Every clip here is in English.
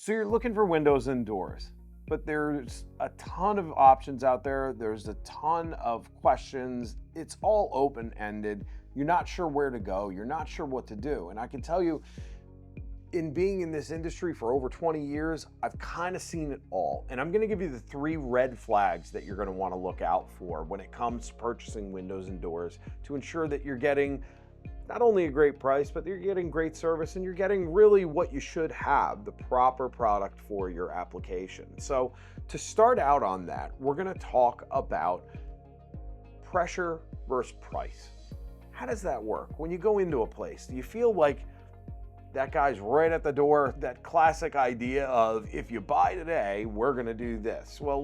So you're looking for windows and doors, but there's a ton of options out there. There's a ton of questions. It's all open-ended. You're not sure where to go. You're not sure what to do. And I can tell you, in being in this industry for over 20 years, I've kind of seen it all. And I'm going to give you the 3 red flags that you're going to want to look out for when it comes to purchasing windows and doors to ensure that you're getting not only a great price, but you're getting great service and you're getting really what you should have, the proper product for your application. So to start out on that, we're going to talk about pressure versus price. How does that work? When you go into a place, do you feel like that guy's right at the door? That classic idea of, if you buy today, we're going to do this. Well,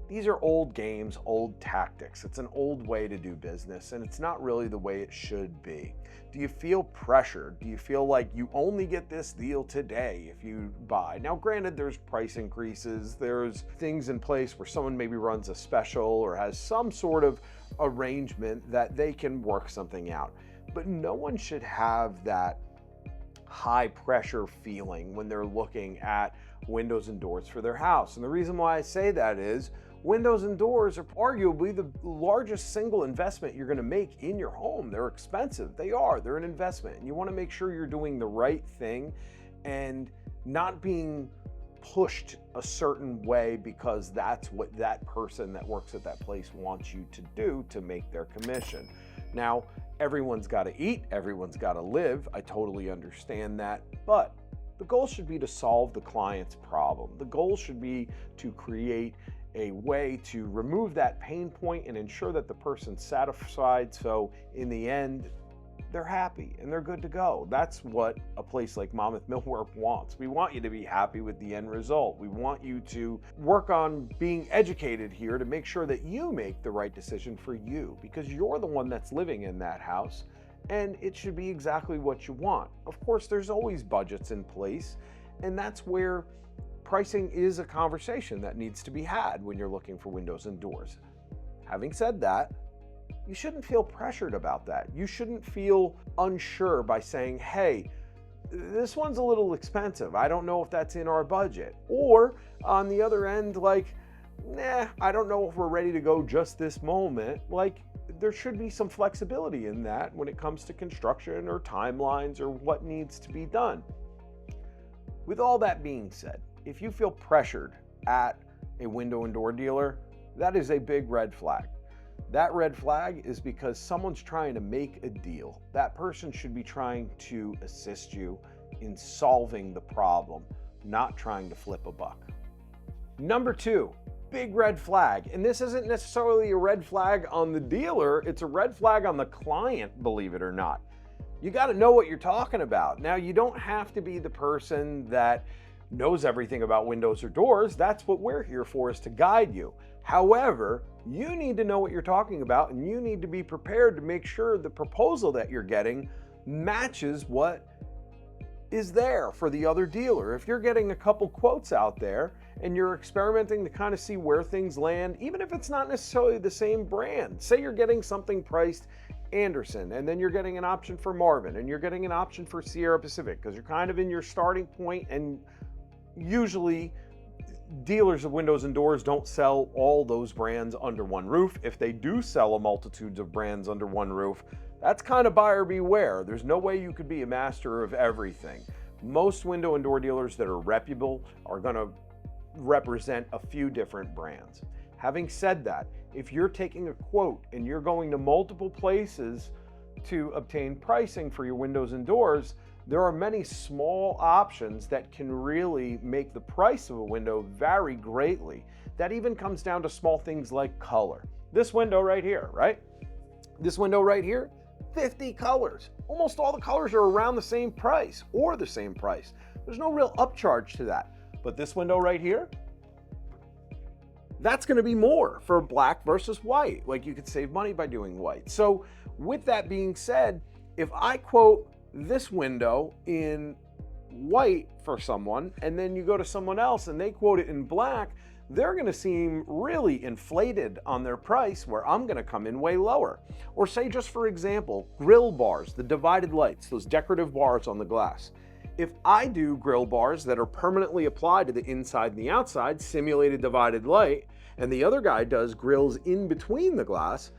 these are old games, old tactics. It's an old way to do business, and it's not really the way it should be. Do you feel pressured? Do you feel like you only get this deal today if you buy? Now, granted, there's price increases. There's things in place where someone maybe runs a special or has some sort of arrangement that they can work something out. But no one should have that high pressure feeling when they're looking at windows and doors for their house. And the reason why I say that is windows and doors are arguably the largest single investment you're going to make in your home. They're expensive. They're an investment. And you want to make sure you're doing the right thing and not being pushed a certain way because that's what that person that works at that place wants you to do to make their commission. Now, everyone's got to eat, everyone's got to live. I totally understand that, but the goal should be to solve the client's problem. The goal should be to create a way to remove that pain point and ensure that the person's satisfied. So in the end, they're happy and they're good to go. That's what a place like Monmouth Millwork wants. We want you to be happy with the end result. We want you to work on being educated here to make sure that you make the right decision for you, because you're the one that's living in that house and it should be exactly what you want. Of course, there's always budgets in place, and that's where pricing is a conversation that needs to be had when you're looking for windows and doors. Having said that, you shouldn't feel pressured about that. You shouldn't feel unsure by saying, hey, this one's a little expensive. I don't know if that's in our budget. Or on the other end, nah, I don't know if we're ready to go just this moment. There should be some flexibility in that when it comes to construction or timelines or what needs to be done. With all that being said, if you feel pressured at a window and door dealer, that is a big red flag. That red flag is because someone's trying to make a deal. That person should be trying to assist you in solving the problem, not trying to flip a buck. Number 2, big red flag. And this isn't necessarily a red flag on the dealer, it's a red flag on the client, believe it or not. You got to know what you're talking about. Now, you don't have to be the person that knows everything about windows or doors. That's what we're here for, is to guide you. However, you need to know what you're talking about, and you need to be prepared to make sure the proposal that you're getting matches what is there for the other dealer. If you're getting a couple quotes out there and you're experimenting to kind of see where things land, even if it's not necessarily the same brand, say you're getting something priced Anderson, and then you're getting an option for Marvin, and you're getting an option for Sierra Pacific, because you're kind of in your starting point, and usually dealers of windows and doors don't sell all those brands under one roof. If they do sell a multitude of brands under one roof, that's kind of buyer beware. There's no way you could be a master of everything. Most window and door dealers that are reputable are going to represent a few different brands. Having said that, if you're taking a quote and you're going to multiple places to obtain pricing for your windows and doors, there are many small options that can really make the price of a window vary greatly. That even comes down to small things like color. This window right here, right? This window right here, 50 colors. Almost all the colors are around the same price or the same price. There's no real upcharge to that. But this window right here, that's going to be more for black versus white. You could save money by doing white. So with that being said, if I quote this window in white for someone, and then you go to someone else and they quote it in black, they're going to seem really inflated on their price, where I'm going to come in way lower. Or say, just for example, grill bars, the divided lights, those decorative bars on the glass. If I do grill bars that are permanently applied to the inside and the outside, simulated divided light, and the other guy does grills in between the glass,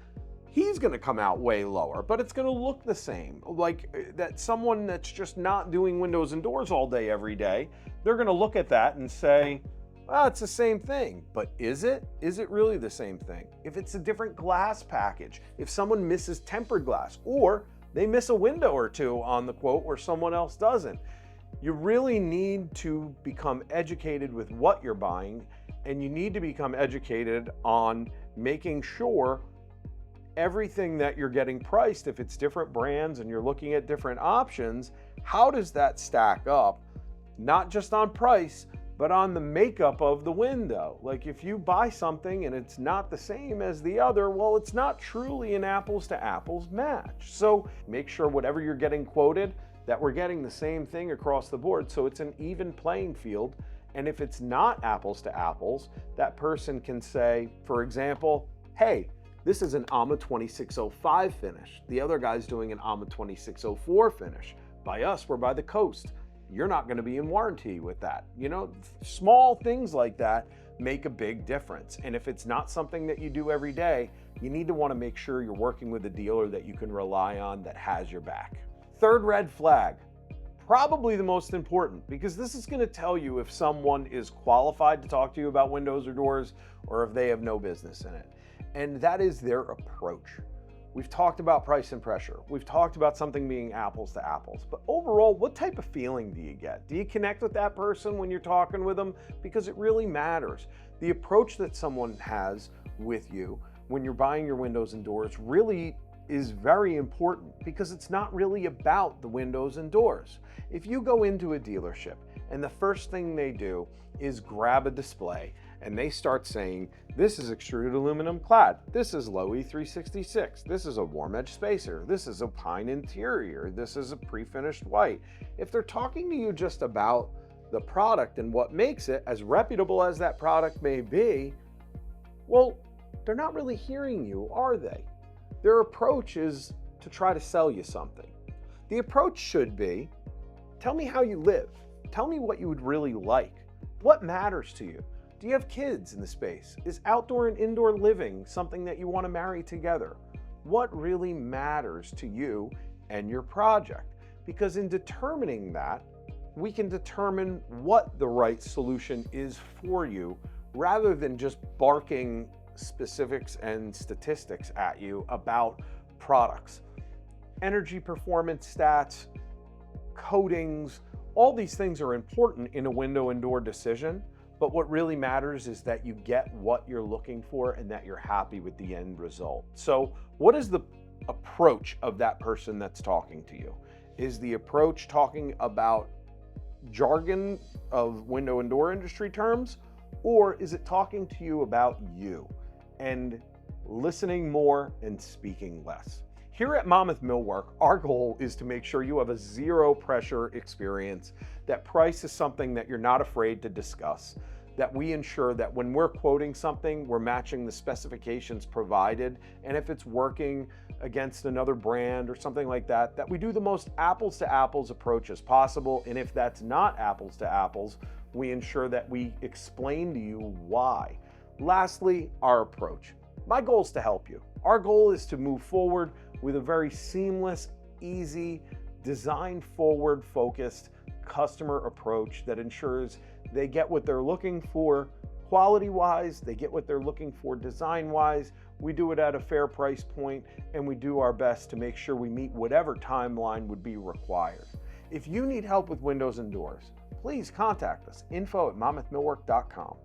he's going to come out way lower, but it's going to look the same. Like that, someone that's just not doing windows and doors all day, every day, they're going to look at that and say, well, it's the same thing. But is it? Is it really the same thing? If it's a different glass package, if someone misses tempered glass, or they miss a window or two on the quote where someone else doesn't, you really need to become educated with what you're buying, and you need to become educated on making sure everything that you're getting priced, if it's different brands and you're looking at different options, how does that stack up? Not just on price, but on the makeup of the window. Like if you buy something and it's not the same as the other, well, it's not truly an apples to apples match. So make sure whatever you're getting quoted, that we're getting the same thing across the board, so it's an even playing field. And if it's not apples to apples, that person can say, for example, hey, this is an AMA 2605 finish. The other guy's doing an AMA 2604 finish. By us, we're by the coast. You're not going to be in warranty with that. You know, small things like that make a big difference. And if it's not something that you do every day, you need to want to make sure you're working with a dealer that you can rely on, that has your back. Third red flag, probably the most important, because this is going to tell you if someone is qualified to talk to you about windows or doors, or if they have no business in it. And that is their approach. We've talked about price and pressure. We've talked about something being apples to apples. But overall, what type of feeling do you get? Do you connect with that person when you're talking with them? Because it really matters. The approach that someone has with you when you're buying your windows and doors really is very important, because it's not really about the windows and doors. If you go into a dealership and the first thing they do is grab a display and they start saying, this is extruded aluminum clad, this is low E366, this is a warm edge spacer, this is a pine interior, this is a pre-finished white. If they're talking to you just about the product and what makes it, as reputable as that product may be, well, they're not really hearing you, are they? Their approach is to try to sell you something. The approach should be, tell me how you live. Tell me what you would really like. What matters to you? Do you have kids in the space? Is outdoor and indoor living something that you want to marry together? What really matters to you and your project? Because in determining that, we can determine what the right solution is for you, rather than just barking specifics and statistics at you about products. Energy performance stats, coatings, all these things are important in a window and door decision, but what really matters is that you get what you're looking for and that you're happy with the end result. So what is the approach of that person that's talking to you? Is the approach talking about jargon of window and door industry terms, or is it talking to you about you and listening more and speaking less? Here at Monmouth Millwork, our goal is to make sure you have a zero pressure experience, that price is something that you're not afraid to discuss, that we ensure that when we're quoting something, we're matching the specifications provided, and if it's working against another brand or something like that, that we do the most apples to apples approach as possible. And if that's not apples to apples, we ensure that we explain to you why. Lastly, our approach. My goal is to help you. Our goal is to move forward with a very seamless, easy, design forward focused customer approach that ensures they get what they're looking for quality wise, they get what they're looking for design wise. We do it at a fair price point, and we do our best to make sure we meet whatever timeline would be required. If you need help with windows and doors, please contact us, info@monmouthmillwork.com.